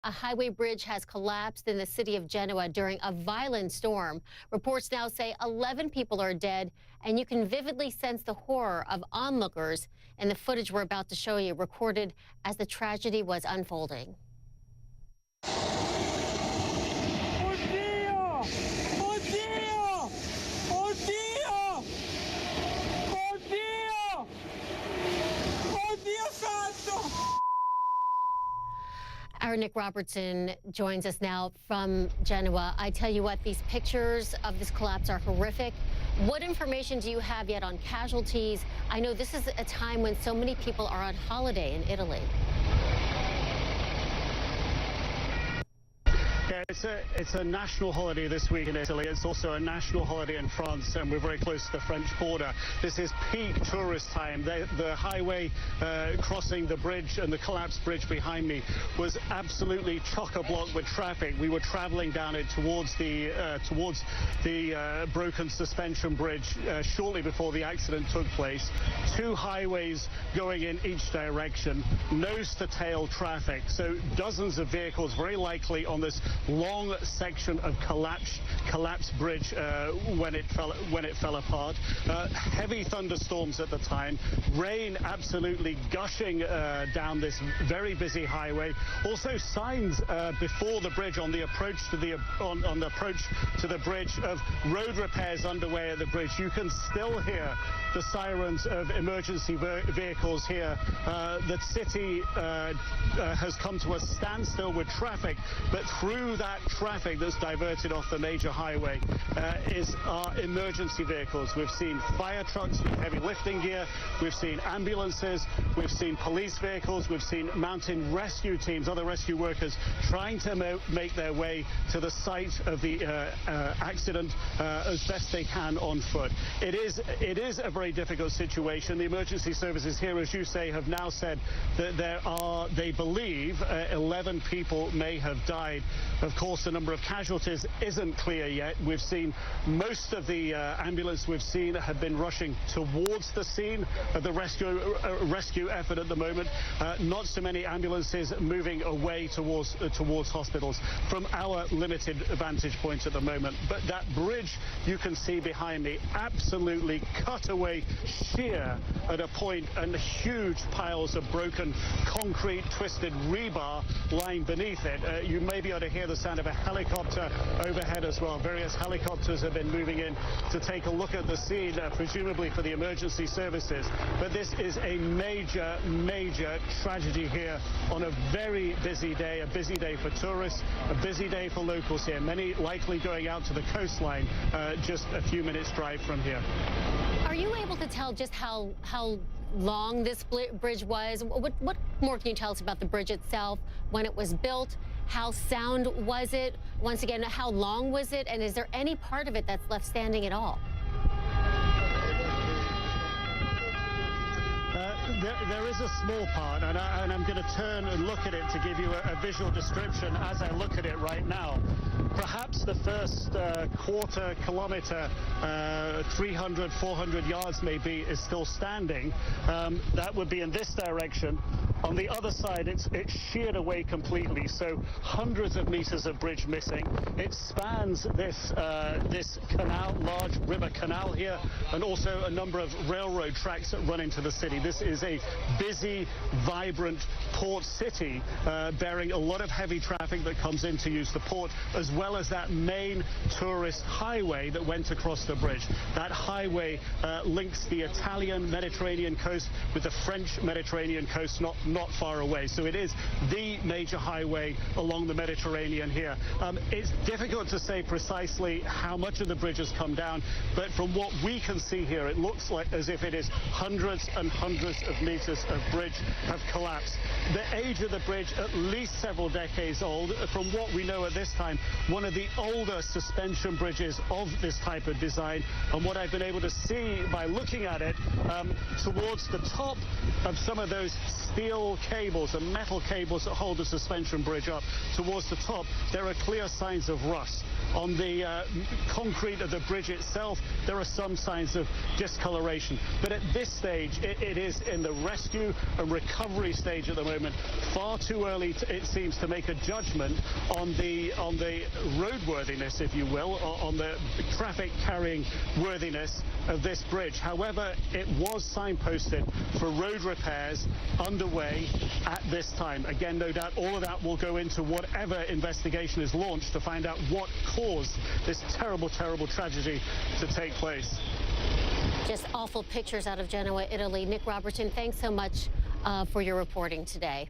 A highway bridge has collapsed in the city of Genoa during a violent storm. Reports now say 11 people are dead, and you can vividly sense the horror of onlookers in the footage we're about to show you, recorded as the tragedy was unfolding. Our Nick Robertson joins us now from Genoa. I tell you what, these pictures of this collapse are horrific. What information do you have yet on casualties? I know this is a time when so many people are on holiday in Italy. Yeah, it's a national holiday this week in Italy. It's also a national holiday in France, and we're very close to the French border. This is peak tourist time. The highway crossing the bridge and the collapsed bridge behind me was absolutely chock-a-block with traffic. We were traveling down it towards the broken suspension bridge shortly before the accident took place. Two highways going in each direction, nose-to-tail traffic. So dozens of vehicles, very likely on this long section of collapsed bridge when it fell apart. Heavy thunderstorms at the time, rain absolutely gushing down this very busy highway. Also signs before the bridge on the approach to the bridge of road repairs underway at the bridge. You can still hear the sirens of emergency vehicles here. The city has come to a standstill with traffic, but through that traffic that's diverted off the major highway is our emergency vehicles. We've seen fire trucks with heavy lifting gear, we've seen ambulances, we've seen police vehicles, we've seen mountain rescue teams, other rescue workers trying to make their way to the site of the accident as best they can on foot. It is a very difficult situation. The emergency services here, as you say, have now said that they believe 11 people may have died. Of course, the number of casualties isn't clear yet. We've seen most of the ambulance we've seen have been rushing towards the scene of the rescue effort at the moment. Not so many ambulances moving away towards hospitals from our limited vantage point at the moment. But that bridge you can see behind me, absolutely cut away sheer at a point, and huge piles of broken concrete, twisted rebar lying beneath it. You may be able to hear the sound of a helicopter overhead as well. Various helicopters have been moving in to take a look at the scene, presumably for the emergency services. But this is a major, major tragedy here on a very busy day, a busy day for tourists, a busy day for locals here, many likely going out to the coastline just a few minutes drive from here. Are you able to tell just how long this bridge was? What more can you tell us about the bridge itself, when it was built? How sound was it? Once again, how long was it? And is there any part of it that's left standing at all? There is a small part, and I'm going to turn and look at it to give you a visual description as I look at it right now. Perhaps the first quarter kilometer, 300, 400 yards maybe, is still standing. That would be in this direction. On the other side, it's sheared away completely, so hundreds of meters of bridge missing. It spans this canal, large river canal here, and also a number of railroad tracks that run into the city. This is a busy, vibrant port city, bearing a lot of heavy traffic that comes in to use the port, as well as that main tourist highway that went across the bridge. That highway links the Italian Mediterranean coast with the French Mediterranean coast, not far away. So it is the major highway along the Mediterranean here. It's difficult to say precisely how much of the bridge has come down, but from what we can see here, it looks like as if it is hundreds and hundreds of meters of bridge have collapsed. The age of the bridge, at least several decades old. From what we know at this time, one of the older suspension bridges of this type of design. And what I've been able to see by looking at it, towards the top of some of those steel steel cables and metal cables that hold the suspension bridge up towards the top, there are clear signs of rust. On the concrete of the bridge itself, there are some signs of discoloration. But at this stage, it is in the rescue and recovery stage at the moment. Far too early, it seems, to make a judgment on the roadworthiness, if you will, or on the traffic carrying worthiness of this bridge. However, it was signposted for road repairs underway at this time. Again, no doubt all of that will go into whatever investigation is launched to find out what caused this terrible, terrible tragedy to take place. Just awful pictures out of Genoa, Italy. Nick Robertson, thanks so much for your reporting today.